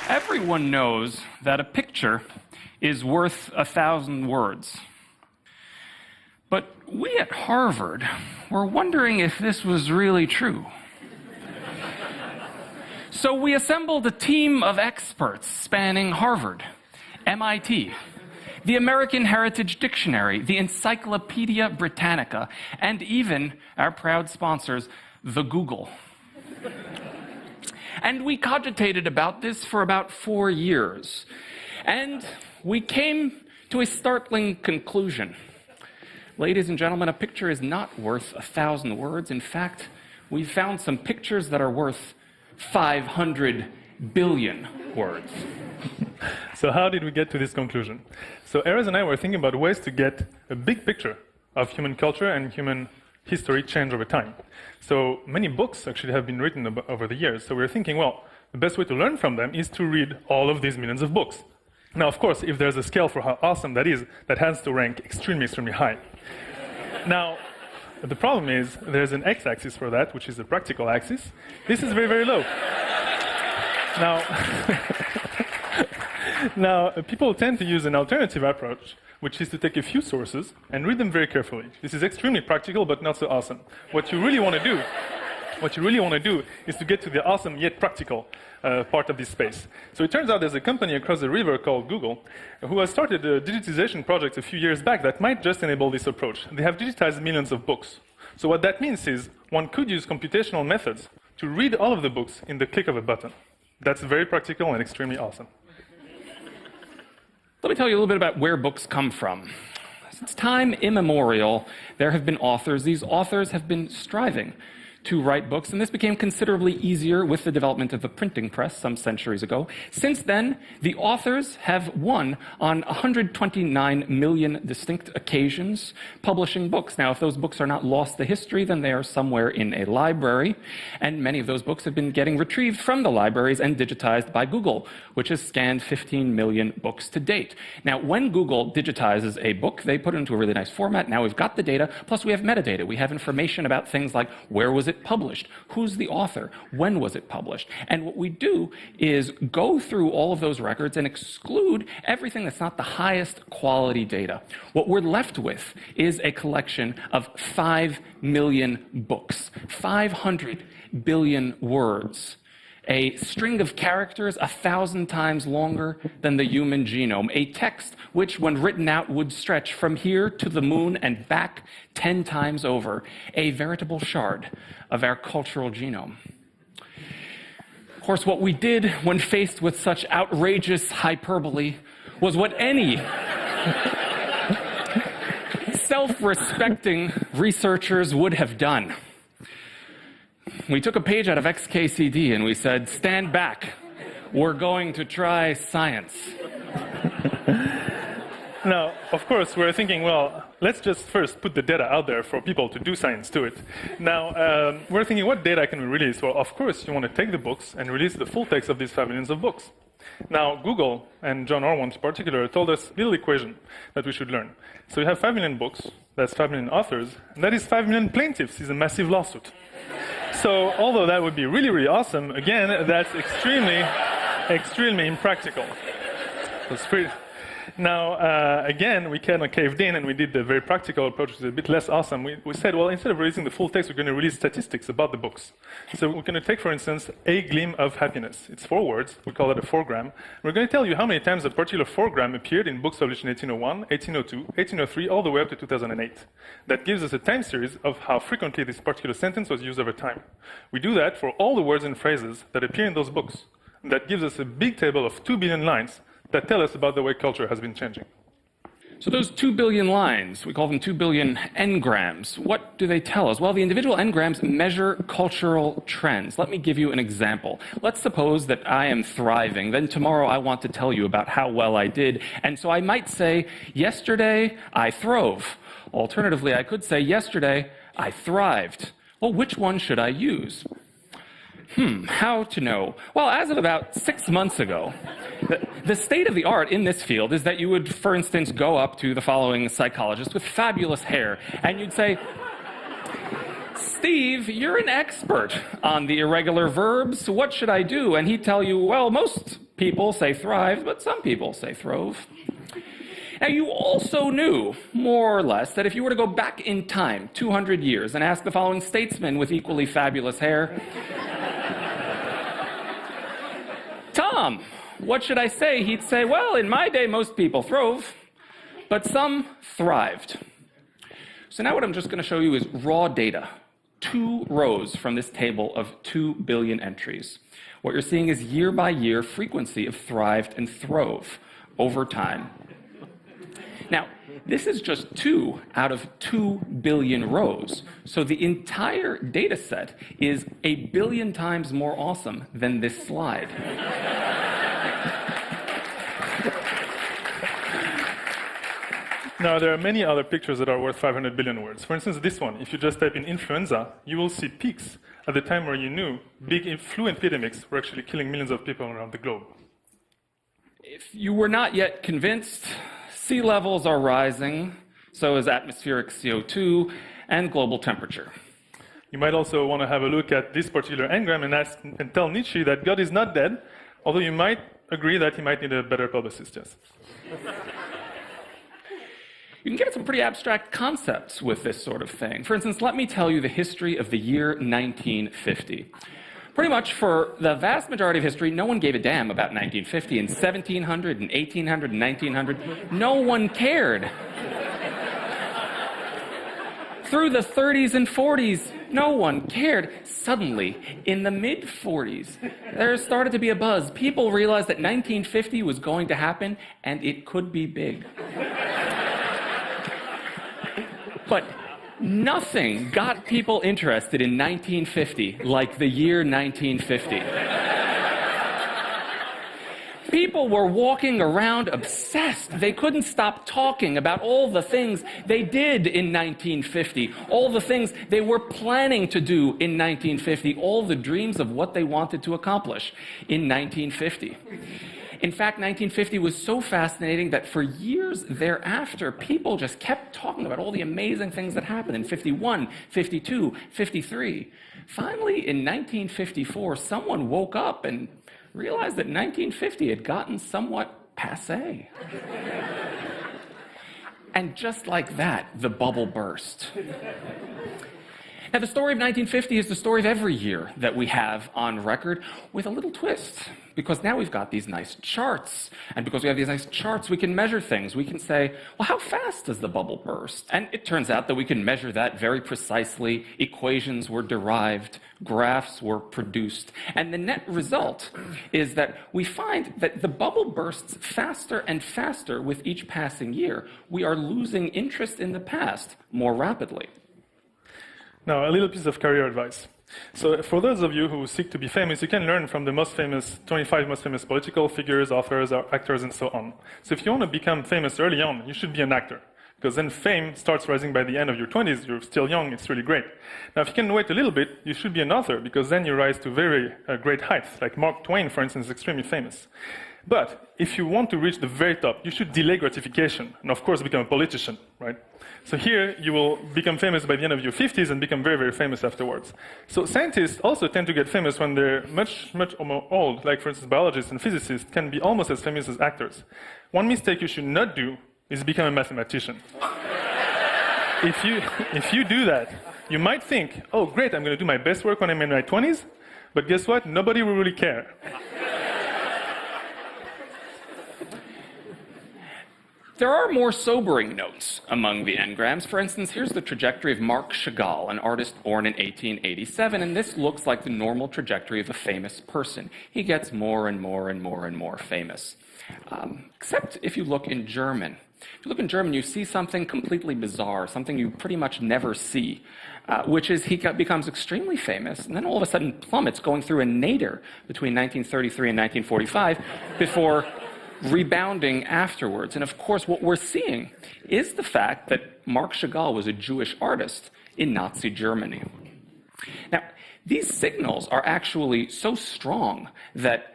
Everyone knows that a picture is worth 1,000 words. But we at Harvard were wondering if this was really true. So we assembled a team of experts spanning Harvard, MIT, the American Heritage Dictionary, the Encyclopedia Britannica, and even our proud sponsors, the Google. And we cogitated about this for about 4 years. And we came to a startling conclusion. Ladies and gentlemen, a picture is not worth 1,000 words. In fact, we found some pictures that are worth 500 billion words. So how did we get to this conclusion? So Erez and I were thinking about ways to get a big picture of human culture and human history change over time. So many books actually have been written over the years. So we're thinking, well, the best way to learn from them is to read all of these millions of books. Now, of course, if there's a scale for how awesome that is, that has to rank extremely, extremely high. Now, the problem is there's an x-axis for that, which is the practical axis. This is very, very low. Now, people tend to use an alternative approach, which is to take a few sources and read them very carefully. This is extremely practical, but not so awesome. What you really want to do is to get to the awesome yet practical part of this space. So it turns out there's a company across the river called Google who has started a digitization project a few years back that might just enable this approach. They have digitized millions of books. So what that means is one could use computational methods to read all of the books in the click of a button. That's very practical and extremely awesome. Let me tell you a little bit about where books come from. Since time immemorial, there have been authors. These authors have been striving to write books, and this became considerably easier with the development of the printing press some centuries ago. Since then, the authors have won on 129 million distinct occasions publishing books. Now, if those books are not lost to history, then they are somewhere in a library, and many of those books have been getting retrieved from the libraries and digitized by Google, which has scanned 15 million books to date. Now, when Google digitizes a book, they put it into a really nice format. Now we've got the data, plus we have metadata. We have information about things like where was it published, who's the author, when was it published. And what we do is go through all of those records and exclude everything that's not the highest quality data. What we're left with is a collection of 5 million books, 500 billion words, a string of characters 1,000 times longer than the human genome, a text which, when written out, would stretch from here to the moon and back 10 times over, a veritable shard of our cultural genome. Of course, what we did when faced with such outrageous hyperbole was what any self-respecting researchers would have done. We took a page out of XKCD and we said, stand back, we're going to try science. Now, of course, we're thinking, well, let's just first put the data out there for people to do science to it. Now, we're thinking, what data can we release? Well, of course, you want to take the books and release the full text of these 5 million of books. Now, Google, and John Orwell in particular, told us a little equation that we should learn. So we have 5 million books, that's 5 million authors, and that is 5 million plaintiffs. It's a massive lawsuit. So, although that would be really, really awesome, again, that's extremely impractical. Now, again, we kind of caved in and we did the very practical approach, which is a bit less awesome. We said, well, instead of releasing the full text, we're going to release statistics about the books. So we're going to take, for instance, a gleam of happiness. It's 4 words. We call it a 4-gram. We're going to tell you how many times a particular 4-gram appeared in books published in 1801, 1802, 1803, all the way up to 2008. That gives us a time series of how frequently this particular sentence was used over time. We do that for all the words and phrases that appear in those books. And that gives us a big table of 2 billion lines that tell us about the way culture has been changing. So those 2 billion lines, we call them 2 billion Ngrams. What do they tell us? Well, the individual Ngrams measure cultural trends. Let me give you an example. Let's suppose that I am thriving. Then tomorrow I want to tell you about how well I did. And so I might say, yesterday I throve. Alternatively, I could say, yesterday I thrived. Well, which one should I use? How to know? Well, as of about 6 months ago, the state of the art in this field is that you would, for instance, go up to the following psychologist with fabulous hair, and you'd say, Steve, you're an expert on the irregular verbs. What should I do? And he'd tell you, well, most people say thrive, but some people say throve. Now, you also knew, more or less, that if you were to go back in time 200 years and ask the following statesman with equally fabulous hair, Tom, what should I say? He'd say, well, in my day, most people throve, but some thrived. So now what I'm just going to show you is raw data, 2 rows from this table of 2 billion entries. What you're seeing is year-by-year frequency of thrived and throve over time. Now, this is just 2 out of 2 billion rows. So the entire data set is 1 billion times more awesome than this slide. Now, there are many other pictures that are worth 500 billion words. For instance, this one, if you just type in influenza, you will see peaks at the time where you knew big flu epidemics were actually killing millions of people around the globe. If you were not yet convinced, sea levels are rising, so is atmospheric CO2 and global temperature. You might also want to have a look at this particular Ngram and tell Nietzsche that God is not dead, although you might agree that he might need a better publicist, yes. You can get at some pretty abstract concepts with this sort of thing. For instance, let me tell you the history of the year 1950. Pretty much for the vast majority of history, no one gave a damn about 1950. In 1700 and 1800 and 1900, no one cared. Through the 30s and 40s, no one cared. Suddenly, in the mid-40s, there started to be a buzz. People realized that 1950 was going to happen, and it could be big. But nothing got people interested in 1950 like the year 1950. People were walking around obsessed. They couldn't stop talking about all the things they did in 1950, all the things they were planning to do in 1950, all the dreams of what they wanted to accomplish in 1950. In fact, 1950 was so fascinating that for years thereafter, people just kept talking about all the amazing things that happened in 51, 52, 53. Finally, in 1954, someone woke up and realized that 1950 had gotten somewhat passé. And just like that, the bubble burst. Now, the story of 1950 is the story of every year that we have on record, with a little twist. Because now we've got these nice charts. And because we have these nice charts, we can measure things. We can say, well, how fast does the bubble burst? And it turns out that we can measure that very precisely. Equations were derived, graphs were produced. And the net result is that we find that the bubble bursts faster and faster with each passing year. We are losing interest in the past more rapidly. Now, a little piece of career advice. So for those of you who seek to be famous, you can learn from the 25 most famous political figures, authors, actors, and so on. So if you want to become famous early on, you should be an actor, because then fame starts rising by the end of your 20s. You're still young, it's really great. Now, if you can wait a little bit, you should be an author, because then you rise to very great heights. Like Mark Twain, for instance, is extremely famous. But if you want to reach the very top, you should delay gratification, and of course become a politician, right? So here, you will become famous by the end of your 50s and become very, very famous afterwards. So scientists also tend to get famous when they're much, much more old. Like, for instance, biologists and physicists can be almost as famous as actors. One mistake you should not do is become a mathematician. If you do that, you might think, oh, great, I'm going to do my best work when I'm in my 20s, but guess what? Nobody will really care. There are more sobering notes among the Ngrams. For instance, here's the trajectory of Marc Chagall, an artist born in 1887, and this looks like the normal trajectory of a famous person. He gets more and more and more and more famous. Except if you look in German. If you look in German, you see something completely bizarre, something you pretty much never see, which is he becomes extremely famous, and then all of a sudden plummets, going through a nadir between 1933 and 1945 before rebounding afterwards. And of course, what we're seeing is the fact that Marc Chagall was a Jewish artist in Nazi Germany. Now, these signals are actually so strong that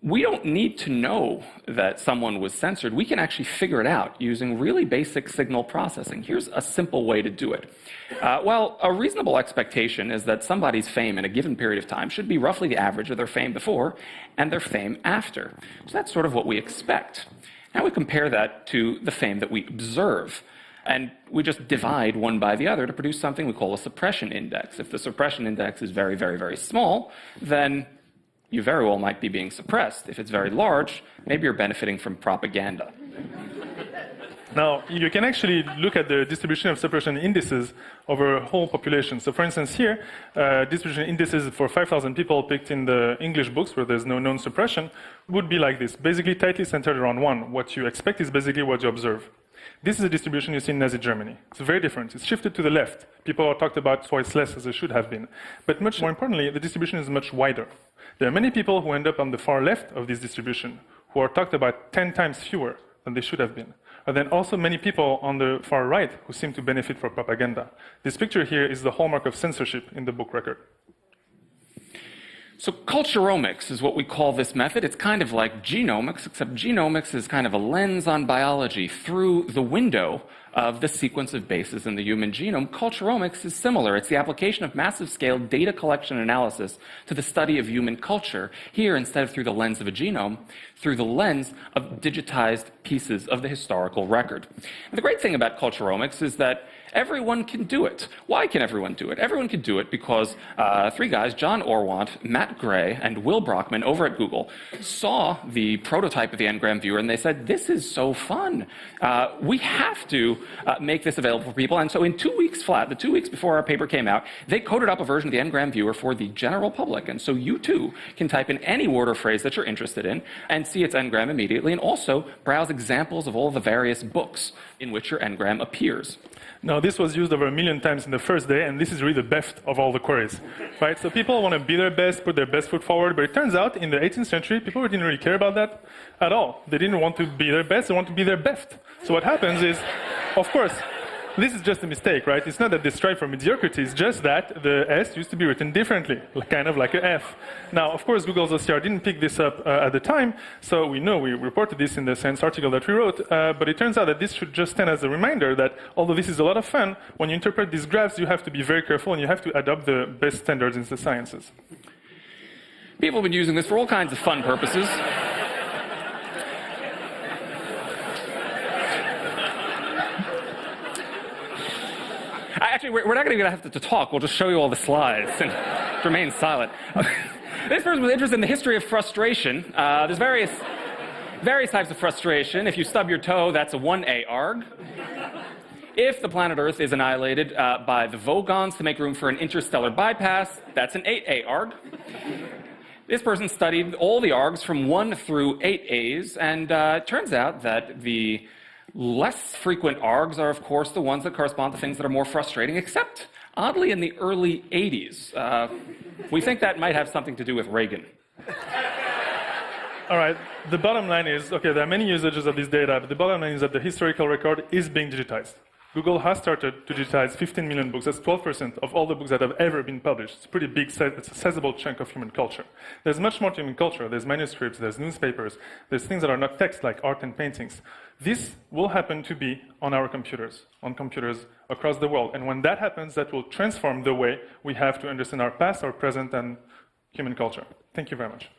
we don't need to know that someone was censored. We can actually figure it out using really basic signal processing. Here's a simple way to do it. Well, a reasonable expectation is that somebody's fame in a given period of time should be roughly the average of their fame before and their fame after. So that's sort of what we expect. Now we compare that to the fame that we observe. And we just divide one by the other to produce something we call a suppression index. If the suppression index is very, very, very small, then you very well might be being suppressed. If it's very large, maybe you're benefiting from propaganda. Now, you can actually look at the distribution of suppression indices over a whole population. So for instance here, distribution indices for 5,000 people picked in the English books where there's no known suppression would be like this, basically tightly centered around 1. What you expect is basically what you observe. This is a distribution you see in Nazi Germany. It's very different. It's shifted to the left. People are talked about twice less as they should have been. But much more importantly, the distribution is much wider. There are many people who end up on the far left of this distribution who are talked about 10 times fewer than they should have been. And then also many people on the far right who seem to benefit from propaganda. This picture here is the hallmark of censorship in the book record. So culturomics is what we call this method. It's kind of like genomics, except genomics is kind of a lens on biology through the window of the sequence of bases in the human genome. Culturomics is similar. It's the application of massive scale data collection analysis to the study of human culture. Here, instead of through the lens of a genome, through the lens of digitized pieces of the historical record. And the great thing about culturomics is that everyone can do it. Why can everyone do it? Everyone can do it because 3 guys, John Orwant, Matt Gray, and Will Brockman over at Google, saw the prototype of the Ngram viewer and they said, this is so fun. We have to make this available for people. And so in 2 weeks flat, the 2 weeks before our paper came out, they coded up a version of the Ngram viewer for the general public. And so you too can type in any word or phrase that you're interested in and see its Ngram immediately, and also browse examples of all the various books in which your Ngram appears. Now, this was used over 1 million times in the first day, and this is really the best of all the queries, right? So people want to be their best, put their best foot forward, but it turns out in the 18th century, people didn't really care about that at all. They didn't want to be their best, they want to be their best. So what happens is, of course, this is just a mistake, right? It's not that they strive for mediocrity, it's just that the S used to be written differently, kind of like a F. Now, of course, Google's OCR didn't pick this up at the time, so we know, we reported this in the Science article that we wrote, but it turns out that this should just stand as a reminder that although this is a lot of fun, when you interpret these graphs, you have to be very careful and you have to adopt the best standards in the sciences. People have been using this for all kinds of fun purposes. Actually, we're not going to have to talk. We'll just show you all the slides and remain silent. This person was interested in the history of frustration. There's various types of frustration. If you stub your toe, that's a 1A arg. If the planet Earth is annihilated by the Vogons to make room for an interstellar bypass, that's an 8A arg. This person studied all the args from 1 through 8As, and it turns out that the less frequent args are, of course, the ones that correspond to things that are more frustrating, except, oddly, in the early 80s. We think that might have something to do with Reagan. All right, the bottom line is, okay, there are many usages of this data, but the bottom line is that the historical record is being digitized. Google has started to digitize 15 million books. That's 12% of all the books that have ever been published. It's a pretty big, it's a sizable chunk of human culture. There's much more to human culture. There's manuscripts, there's newspapers, there's things that are not text like art and paintings. This will happen to be on our computers, on computers across the world. And when that happens, that will transform the way we have to understand our past, our present, and human culture. Thank you very much.